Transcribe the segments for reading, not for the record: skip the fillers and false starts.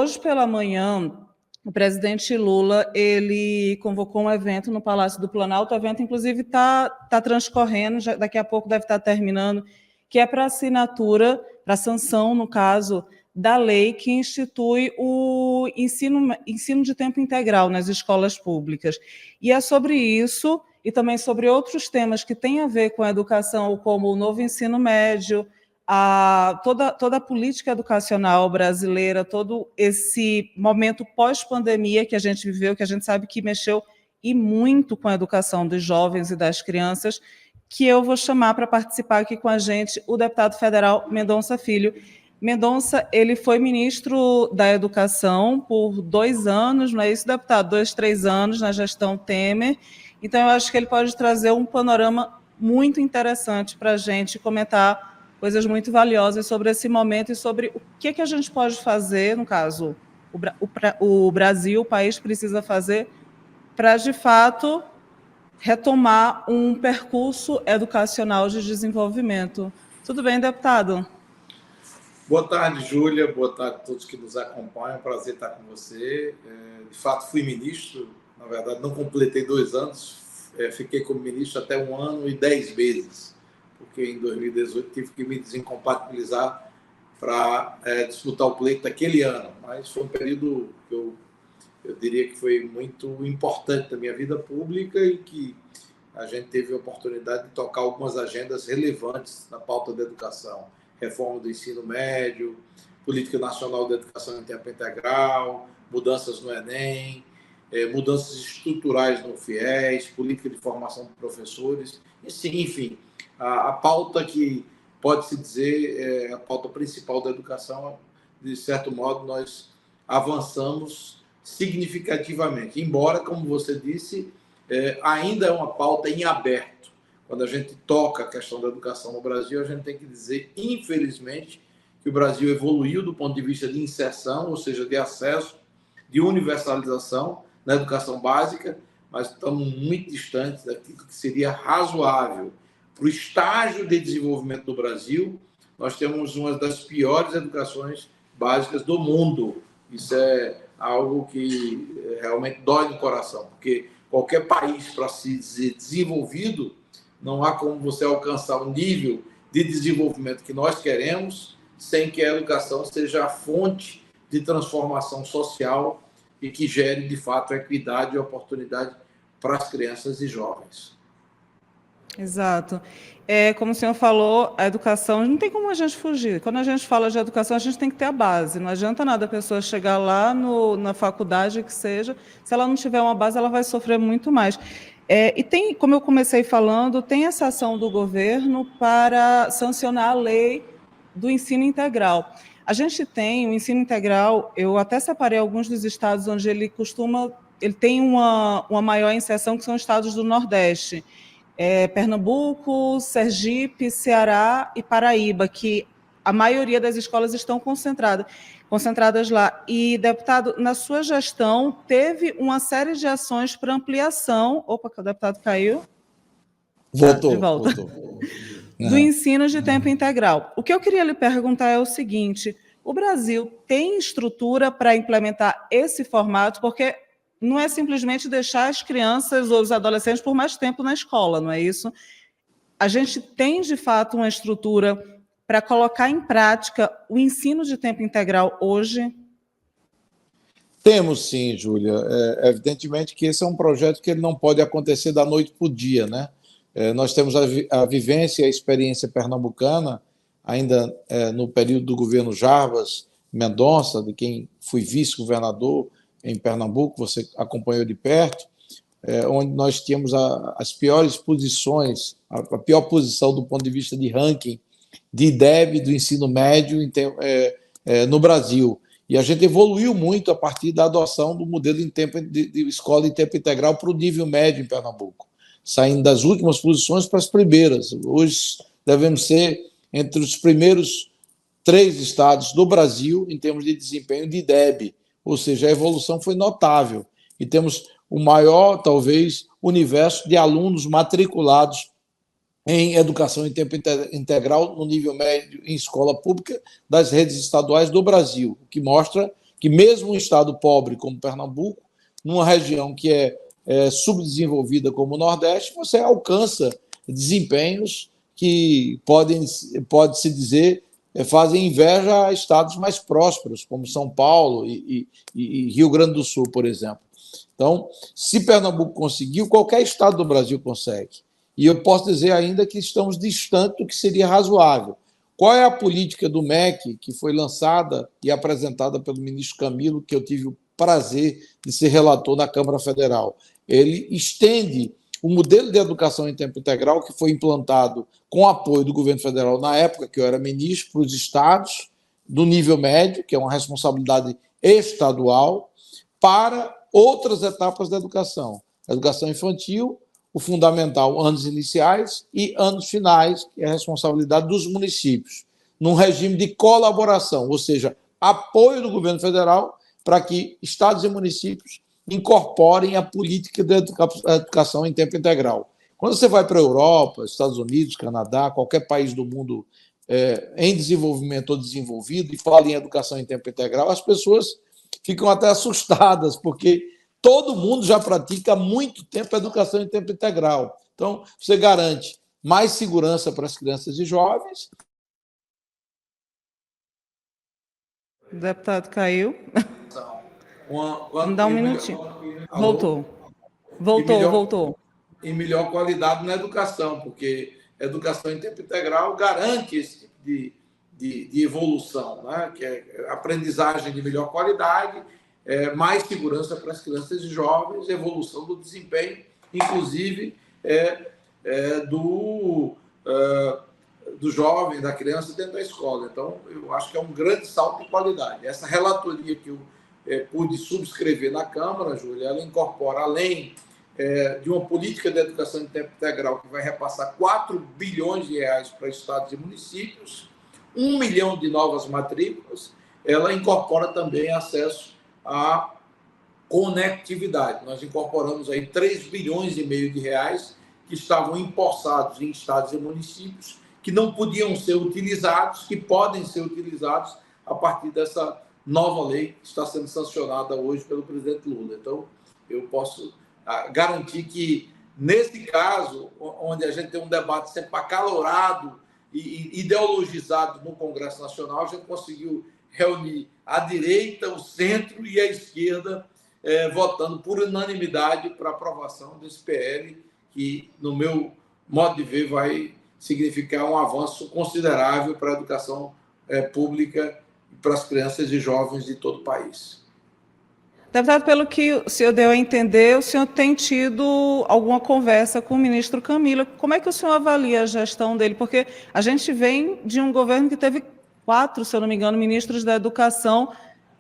hoje pela manhã, o presidente Lula, ele convocou um evento no Palácio do Planalto. O evento, inclusive, está transcorrendo, daqui a pouco deve estar terminando, que é para assinatura, para sanção, no caso, da lei que institui o ensino de tempo integral nas escolas públicas. E é sobre isso, e também sobre outros temas que têm a ver com a educação, como o novo ensino médio, toda a política educacional brasileira, todo esse momento pós-pandemia que a gente viveu, que a gente sabe que mexeu e muito com a educação dos jovens e das crianças, que eu vou chamar para participar aqui com a gente o deputado federal Mendonça Filho. Mendonça, ele foi ministro da Educação por 2 anos, não é isso, deputado? 2, 3 anos na gestão Temer. Então, eu acho que ele pode trazer um panorama muito interessante para a gente comentar coisas muito valiosas sobre esse momento e sobre o que a gente pode fazer, no caso, o Brasil, o país precisa fazer para, de fato, retomar um percurso educacional de desenvolvimento. Tudo bem, deputado? Boa tarde, Júlia. Boa tarde a todos que nos acompanham. Prazer estar com você. De fato, fui ministro. Na verdade, não completei 2 anos. Fiquei como ministro até 1 ano e 10 meses, porque em 2018 tive que me desincompatibilizar para disputar o pleito daquele ano. Mas foi um período que eu diria que foi muito importante na minha vida pública e que a gente teve a oportunidade de tocar algumas agendas relevantes na pauta da educação. Reforma do ensino médio, política nacional de educação em tempo integral, mudanças no Enem, mudanças estruturais no FIES, política de formação de professores, enfim, a pauta que pode-se dizer a pauta principal da educação, de certo modo, nós avançamos significativamente, embora, como você disse, ainda é uma pauta em aberto. Quando a gente toca a questão da educação no Brasil, a gente tem que dizer, infelizmente, que o Brasil evoluiu do ponto de vista de inserção, ou seja, de acesso, de universalização na educação básica, mas estamos muito distantes daquilo que seria razoável. Para o estágio de desenvolvimento do Brasil, nós temos uma das piores educações básicas do mundo. Isso é algo que realmente dói no coração, porque qualquer país, para se dizer desenvolvido, não há como você alcançar o nível de desenvolvimento que nós queremos sem que a educação seja a fonte de transformação social e que gere, de fato, equidade e oportunidade para as crianças e jovens. Exato. Como o senhor falou, a educação, não tem como a gente fugir. Quando a gente fala de educação, a gente tem que ter a base. Não adianta nada a pessoa chegar lá na faculdade, que seja, se ela não tiver uma base, ela vai sofrer muito mais. E tem, como eu comecei falando, tem essa ação do governo para sancionar a lei do ensino integral. A gente tem o ensino integral, eu até separei alguns dos estados onde ele tem uma maior inserção, que são os estados do Nordeste. Pernambuco, Sergipe, Ceará e Paraíba, que a maioria das escolas estão concentradas lá. E, deputado, na sua gestão, teve uma série de ações para ampliação... Opa, o deputado caiu. Voltou. De volta. Voltou. Do ensino de tempo integral. O que eu queria lhe perguntar é o seguinte: o Brasil tem estrutura para implementar esse formato? Porque não é simplesmente deixar as crianças ou os adolescentes por mais tempo na escola, não é isso? A gente tem, de fato, uma estrutura para colocar em prática o ensino de tempo integral hoje? Temos sim, Júlia. Evidentemente que esse é um projeto que ele não pode acontecer da noite para o dia, né? Nós temos a vivência e a experiência pernambucana, ainda no período do governo Jarbas Mendonça, de quem fui vice-governador em Pernambuco, você acompanhou de perto, onde nós tínhamos as piores posições, a pior posição do ponto de vista de ranking de IDEB do ensino médio no Brasil. E a gente evoluiu muito a partir da adoção do modelo de escola em tempo integral para o nível médio em Pernambuco, saindo das últimas posições para as primeiras. Hoje devemos ser entre os primeiros 3 estados do Brasil em termos de desempenho de IDEB, ou seja, a evolução foi notável. E temos o maior, talvez, universo de alunos matriculados em educação em tempo integral no nível médio em escola pública das redes estaduais do Brasil, o que mostra que mesmo um estado pobre como Pernambuco, numa região que é subdesenvolvida como o Nordeste, você alcança desempenhos que pode-se dizer, fazem inveja a estados mais prósperos, como São Paulo e Rio Grande do Sul, por exemplo. Então, se Pernambuco conseguiu, qualquer estado do Brasil consegue. E eu posso dizer ainda que estamos distantes do que seria razoável. Qual é a política do MEC que foi lançada e apresentada pelo ministro Camilo, que eu tive o prazer de ser relator na Câmara Federal? Ele estende o modelo de educação em tempo integral que foi implantado com apoio do governo federal na época que eu era ministro para os estados do nível médio, que é uma responsabilidade estadual, para outras etapas da educação. A educação infantil, o fundamental, anos iniciais e anos finais, que é a responsabilidade dos municípios, num regime de colaboração, ou seja, apoio do governo federal para que estados e municípios incorporem a política da educação em tempo integral. Quando você vai para a Europa, Estados Unidos, Canadá, qualquer país do mundo em desenvolvimento ou desenvolvido e fala em educação em tempo integral, as pessoas ficam até assustadas, porque todo mundo já pratica há muito tempo a educação em tempo integral. Então, você garante mais segurança para as crianças e jovens. O deputado caiu. Vamos dar um minutinho. Voltou. E melhor qualidade na educação, porque a educação em tempo integral garante esse tipo de evolução, né? Que é aprendizagem de melhor qualidade, mais segurança para as crianças e jovens, evolução do desempenho, inclusive do jovem, da criança dentro da escola. Então, eu acho que é um grande salto de qualidade. Essa relatoria que eu pude subscrever na Câmara, Júlia, ela incorpora, além de uma política de educação em tempo integral que vai repassar 4 bilhões de reais para estados e municípios, 1 milhão de novas matrículas, ela incorpora também acesso à conectividade. Nós incorporamos aí 3 bilhões e meio de reais que estavam empossados em estados e municípios, que não podiam ser utilizados, que podem ser utilizados a partir dessa nova lei que está sendo sancionada hoje pelo presidente Lula. Então, eu posso garantir que, nesse caso, onde a gente tem um debate sempre acalorado e ideologizado no Congresso Nacional, a gente conseguiu reunir a direita, o centro e a esquerda votando por unanimidade para a aprovação desse PL, que, no meu modo de ver, vai significar um avanço considerável para a educação pública e para as crianças e jovens de todo o país. Deputado, pelo que o senhor deu a entender, o senhor tem tido alguma conversa com o ministro Camilo. Como é que o senhor avalia a gestão dele? Porque a gente vem de um governo que teve 4, se eu não me engano, ministros da educação,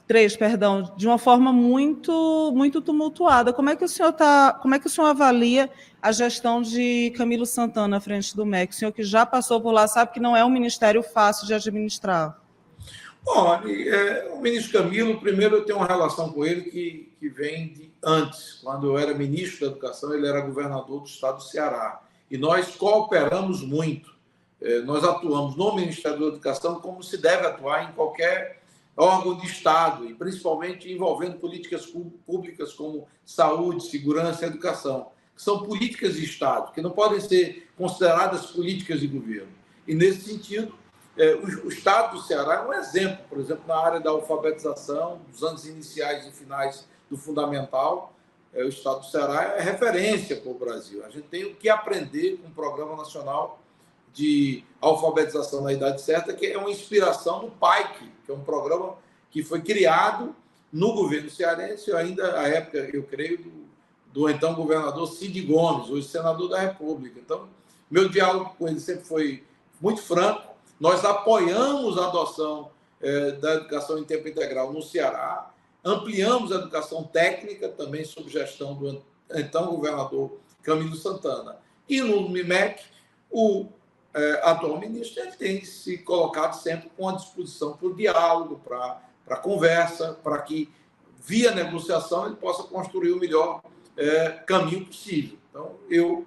3, perdão, de uma forma muito, muito tumultuada. Como é que o senhor avalia a gestão de Camilo Santana à frente do MEC? O senhor que já passou por lá sabe que não é um ministério fácil de administrar. Bom, o ministro Camilo, primeiro, eu tenho uma relação com ele que vem de antes. Quando eu era ministro da Educação, ele era governador do estado do Ceará. E nós cooperamos muito. Nós atuamos no Ministério da Educação como se deve atuar em qualquer órgão de Estado, e principalmente envolvendo políticas públicas como saúde, segurança e educação, que são políticas de Estado, que não podem ser consideradas políticas de governo. E, nesse sentido, o Estado do Ceará é um exemplo, por exemplo, na área da alfabetização, dos anos iniciais e finais do fundamental. O Estado do Ceará é referência para o Brasil. A gente tem o que aprender com o Programa Nacional de Alfabetização na Idade Certa, que é uma inspiração no PAIC, que é um programa que foi criado no governo cearense, ainda à época, eu creio, do então governador Cid Gomes, hoje senador da República. Então, meu diálogo com ele sempre foi muito franco. Nós apoiamos a adoção da educação em tempo integral no Ceará, ampliamos a educação técnica, também sob gestão do então governador Camilo Santana. E no MEC, o atual ministro ele tem se colocado sempre com a disposição para o diálogo, para a conversa, para que, via negociação, ele possa construir o melhor caminho possível. Então, eu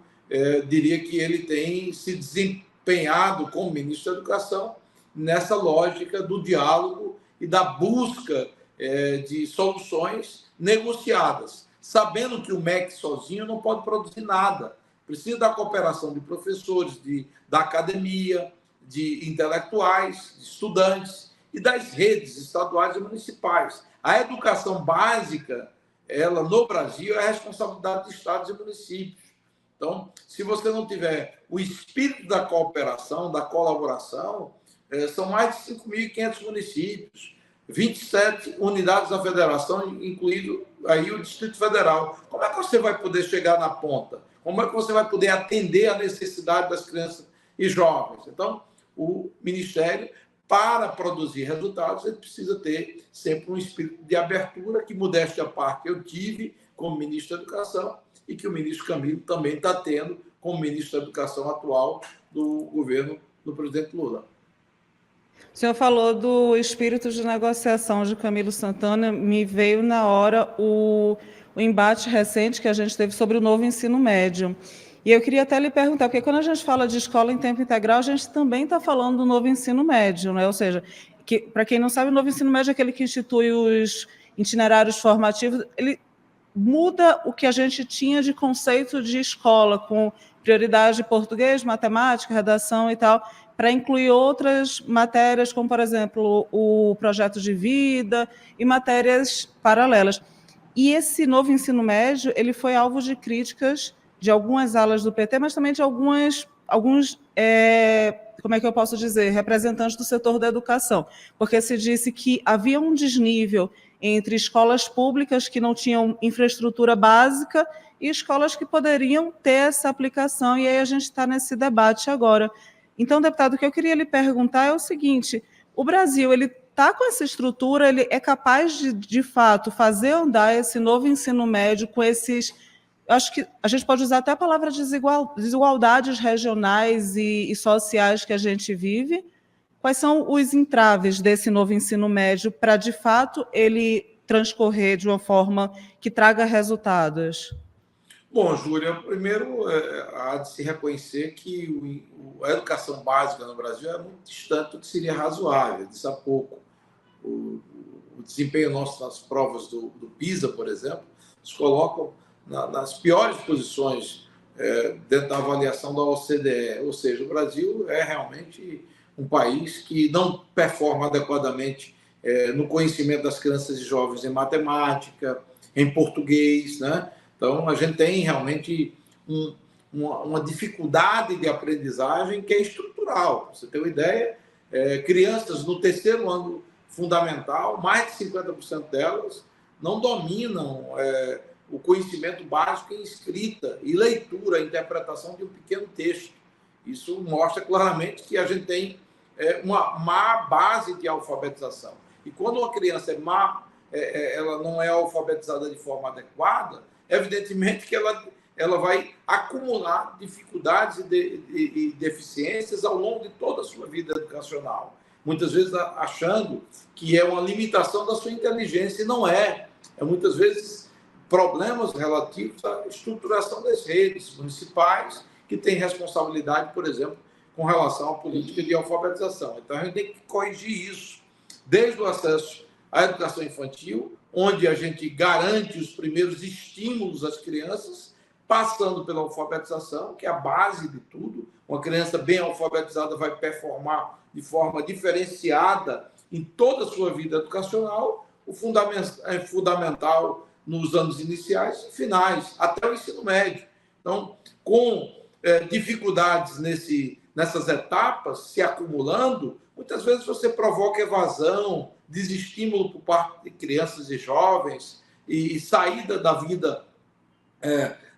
diria que ele tem se desempenhado como ministro da Educação nessa lógica do diálogo e da busca de soluções negociadas, sabendo que o MEC sozinho não pode produzir nada. Precisa da cooperação de professores, da academia, de intelectuais, de estudantes e das redes estaduais e municipais. A educação básica, ela no Brasil, é a responsabilidade de estados e municípios. Então, se você não tiver o espírito da cooperação, da colaboração, são mais de 5.500 municípios, 27 unidades da federação, incluído aí o Distrito Federal. Como é que você vai poder chegar na ponta? Como é que você vai poder atender a necessidade das crianças e jovens? Então, o Ministério, para produzir resultados, ele precisa ter sempre um espírito de abertura, que, modéstia à parte, eu tive como ministro da Educação e que o ministro Camilo também está tendo como ministro da Educação atual do governo do presidente Lula. O senhor falou do espírito de negociação de Camilo Santana, me veio na hora o embate recente que a gente teve sobre o novo ensino médio. E eu queria até lhe perguntar, porque quando a gente fala de escola em tempo integral, a gente também está falando do novo ensino médio, né? Ou seja, para quem não sabe, o novo ensino médio é aquele que institui os itinerários formativos, ele muda o que a gente tinha de conceito de escola, com prioridade de português, matemática, redação e tal, para incluir outras matérias, como, por exemplo, o projeto de vida e matérias paralelas. E esse novo ensino médio, ele foi alvo de críticas de algumas alas do PT, mas também de alguns, como é que eu posso dizer, representantes do setor da educação, porque se disse que havia um desnível entre escolas públicas que não tinham infraestrutura básica e escolas que poderiam ter essa aplicação, e aí a gente está nesse debate agora. Então, deputado, o que eu queria lhe perguntar é o seguinte: o Brasil, ele está com essa estrutura, ele é capaz de fato, fazer andar esse novo ensino médio com esses... Acho que a gente pode usar até a palavra desigualdades regionais e sociais que a gente vive. Quais são os entraves desse novo ensino médio para, de fato, ele transcorrer de uma forma que traga resultados? Bom, Júlia, primeiro há de se reconhecer que a educação básica no Brasil é muito distante do que seria razoável. Disse há pouco, o desempenho nosso nas provas do PISA, por exemplo, nos colocam nas piores posições dentro da avaliação da OCDE. Ou seja, o Brasil é realmente um país que não performa adequadamente no conhecimento das crianças e jovens em matemática, em português, né? Então, a gente tem realmente uma dificuldade de aprendizagem que é estrutural. Pra você ter uma ideia, crianças no terceiro ano fundamental, mais de 50% delas não dominam o conhecimento básico em escrita e leitura, a interpretação de um pequeno texto. Isso mostra claramente que a gente tem uma má base de alfabetização. E quando uma criança ela não é alfabetizada de forma adequada, evidentemente que ela vai acumular dificuldades e deficiências ao longo de toda a sua vida educacional. Muitas vezes achando que é uma limitação da sua inteligência, e não é. É muitas vezes problemas relativos à estruturação das redes municipais, que têm responsabilidade, por exemplo, com relação à política de alfabetização. Então, a gente tem que corrigir isso, desde o acesso à educação infantil, onde a gente garante os primeiros estímulos às crianças, passando pela alfabetização, que é a base de tudo. Uma criança bem alfabetizada vai performar de forma diferenciada em toda a sua vida educacional. O fundamental nos anos iniciais e finais, até o ensino médio. Então, com dificuldades nessas etapas se acumulando, muitas vezes você provoca evasão, desestímulo por parte de crianças e jovens e saída da vida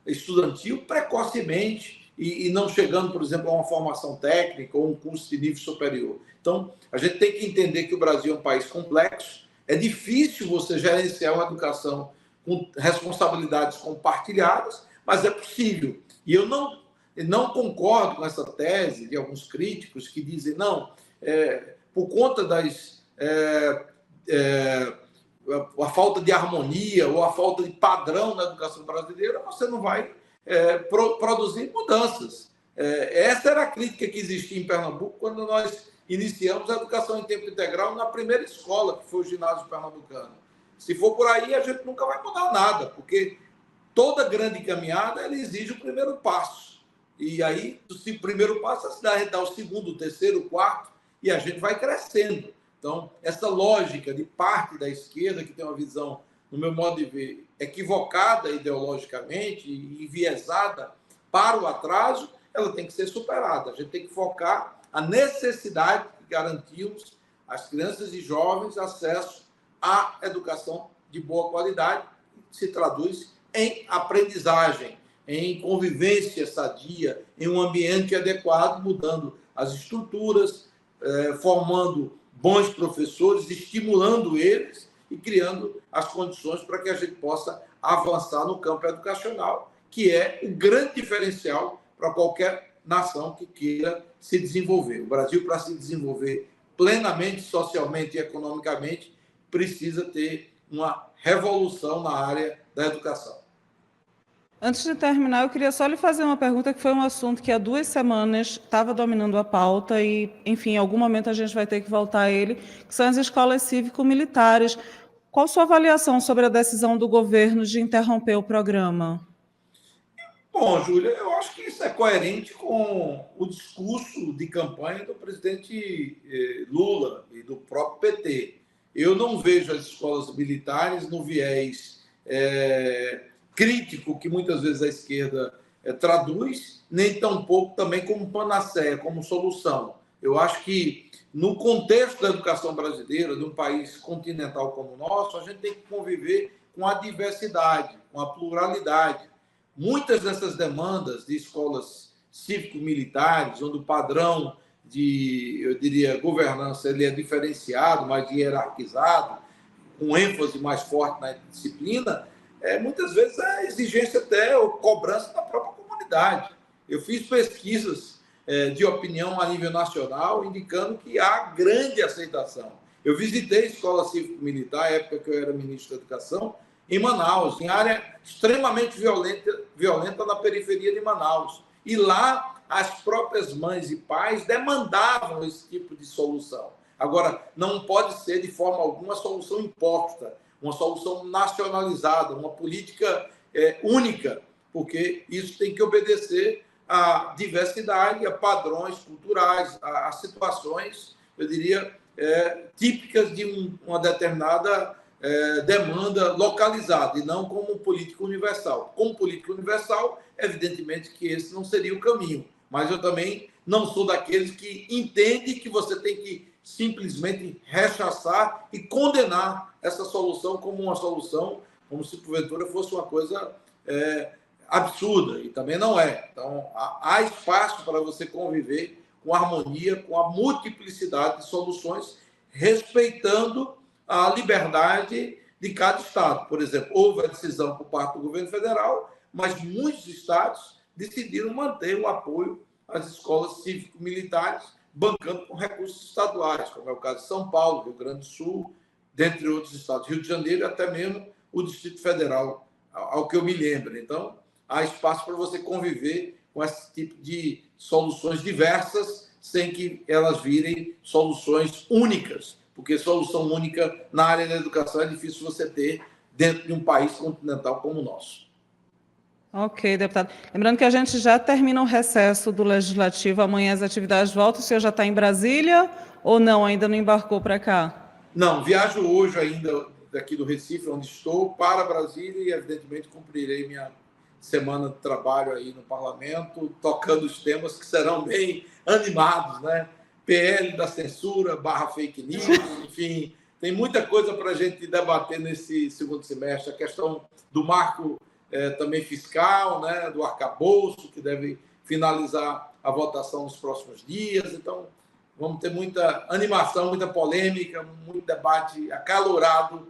estudantil precocemente e não chegando, por exemplo, a uma formação técnica ou um curso de nível superior. Então, a gente tem que entender que o Brasil é um país complexo, é difícil você gerenciar uma educação com responsabilidades compartilhadas, mas é possível. E eu não concordo com essa tese de alguns críticos que dizem, não, por conta a falta de harmonia ou a falta de padrão na educação brasileira, você não vai produzir mudanças. Essa era a crítica que existia em Pernambuco quando nós iniciamos a educação em tempo integral na primeira escola, que foi o ginásio pernambucano. Se for por aí, a gente nunca vai mudar nada, porque toda grande caminhada ela exige o primeiro passo. E aí, o primeiro passo, a gente dá o segundo, o terceiro, o quarto, e a gente vai crescendo. Então, essa lógica de parte da esquerda, que tem uma visão, no meu modo de ver, equivocada ideologicamente e enviesada para o atraso, ela tem que ser superada. A gente tem que focar a necessidade de garantirmos às crianças e jovens acesso à educação de boa qualidade, que se traduz em aprendizagem, em convivência sadia, em um ambiente adequado, mudando as estruturas, formando bons professores, estimulando eles e criando as condições para que a gente possa avançar no campo educacional, que é o grande diferencial para qualquer nação que queira se desenvolver. O Brasil, para se desenvolver plenamente, socialmente e economicamente, precisa ter uma revolução na área da educação. Antes de terminar, eu queria só lhe fazer uma pergunta, que foi um assunto que há 2 semanas estava dominando a pauta e, enfim, em algum momento a gente vai ter que voltar a ele, que são as escolas cívico-militares. Qual a sua avaliação sobre a decisão do governo de interromper o programa? Bom, Júlia, eu acho que isso é coerente com o discurso de campanha do presidente Lula e do próprio PT. Eu não vejo as escolas militares no viés crítico que muitas vezes a esquerda traduz, nem tampouco também como panaceia, como solução. Eu acho que, no contexto da educação brasileira, de um país continental como o nosso, a gente tem que conviver com a diversidade, com a pluralidade. Muitas dessas demandas de escolas cívico-militares, onde o padrão de, eu diria, governança ele é diferenciado, mais hierarquizado, com ênfase mais forte na disciplina, muitas vezes a exigência até ou cobrança da própria comunidade. Eu fiz pesquisas de opinião a nível nacional indicando que há grande aceitação. Eu visitei a escola cívico-militar, na época que eu era ministro da Educação, em Manaus, em área extremamente violenta na periferia de Manaus. E lá, as próprias mães e pais demandavam esse tipo de solução. Agora, não pode ser, de forma alguma, solução imposta, uma solução nacionalizada, uma política única, porque isso tem que obedecer à diversidade, a padrões culturais, a situações, eu diria, típicas de uma determinada demanda localizada, e não como política universal. Como política universal, evidentemente que esse não seria o caminho, mas eu também não sou daqueles que entendem que você tem que simplesmente rechaçar e condenar essa solução como uma solução, como se porventura fosse uma coisa absurda, e também não é. Então, há espaço para você conviver com harmonia, com a multiplicidade de soluções, respeitando a liberdade de cada estado. Por exemplo, houve a decisão por parte do governo federal, mas muitos estados decidiram manter o apoio às escolas cívico-militares, bancando com recursos estaduais, como é o caso de São Paulo, Rio Grande do Sul, dentre outros estados, Rio de Janeiro e até mesmo o Distrito Federal, ao que eu me lembro. Então, há espaço para você conviver com esse tipo de soluções diversas, sem que elas virem soluções únicas, porque solução única na área da educação é difícil você ter dentro de um país continental como o nosso. Ok, deputado. Lembrando que a gente já termina o recesso do Legislativo, amanhã as atividades voltam. O senhor já está em Brasília ou não? Ainda não embarcou para cá? Não, viajo hoje ainda daqui do Recife, onde estou, para Brasília e, evidentemente, cumprirei minha semana de trabalho aí no Parlamento, tocando os temas que serão bem animados, né? PL da censura, /fake news, enfim, tem muita coisa para a gente debater nesse segundo semestre. A questão do marco também fiscal, né, do arcabouço, que deve finalizar a votação nos próximos dias. Então, vamos ter muita animação, muita polêmica, muito debate acalorado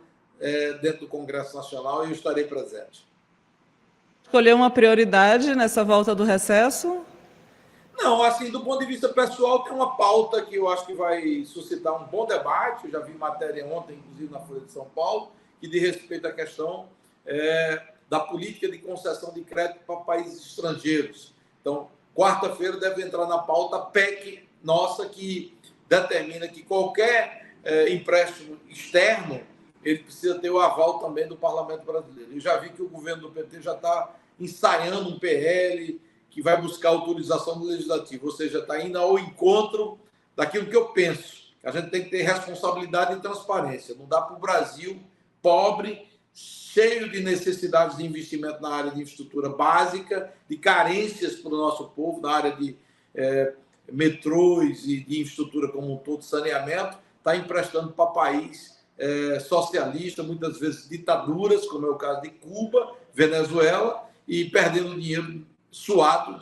dentro do Congresso Nacional, e eu estarei presente. Escolheu uma prioridade nessa volta do recesso? Não, assim, do ponto de vista pessoal, tem uma pauta que eu acho que vai suscitar um bom debate. Eu já vi matéria ontem, inclusive na Folha de São Paulo, que diz respeito à questão da política de concessão de crédito para países estrangeiros. Então, quarta-feira deve entrar na pauta a PEC nossa, que determina que qualquer empréstimo externo ele precisa ter o aval também do Parlamento brasileiro. Eu já vi que o governo do PT já está ensaiando um PL que vai buscar autorização do Legislativo, ou seja, está indo ao encontro daquilo que eu penso. A gente tem que ter responsabilidade e transparência. Não dá para o Brasil, pobre, cheio de necessidades de investimento na área de infraestrutura básica, de carências para o nosso povo, na área de metrôs e de infraestrutura como um todo, saneamento, está emprestando para país socialista, muitas vezes ditaduras, como é o caso de Cuba, Venezuela, e perdendo dinheiro suado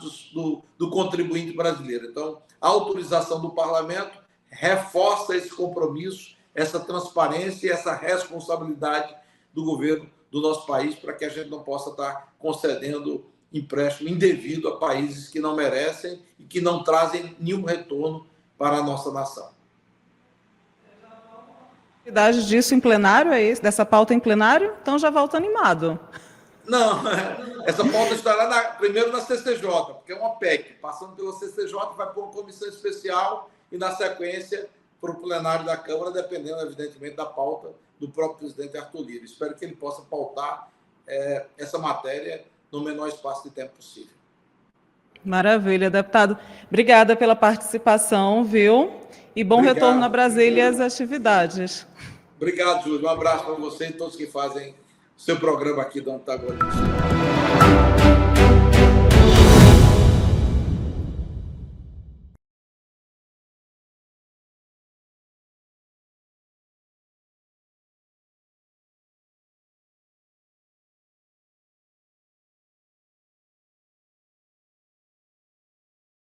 do contribuinte brasileiro. Então, a autorização do parlamento reforça esse compromisso, essa transparência e essa responsabilidade do governo do nosso país para que a gente não possa estar concedendo empréstimo indevido a países que não merecem e que não trazem nenhum retorno para a nossa nação. Novidade disso em plenário, é isso? Dessa pauta em plenário? Então já volta animado. Não, essa pauta estará primeiro na CCJ, porque é uma PEC. Passando pela CCJ, vai para uma comissão especial e, na sequência, para o plenário da Câmara, dependendo, evidentemente, da pauta do próprio presidente Arthur Lira. Espero que ele possa pautar essa matéria no menor espaço de tempo possível. Maravilha, deputado. Obrigada pela participação, viu? E bom retorno a Brasília e às atividades. Obrigado, Júlio. Um abraço para você e todos que fazem o seu programa aqui do Antagonista.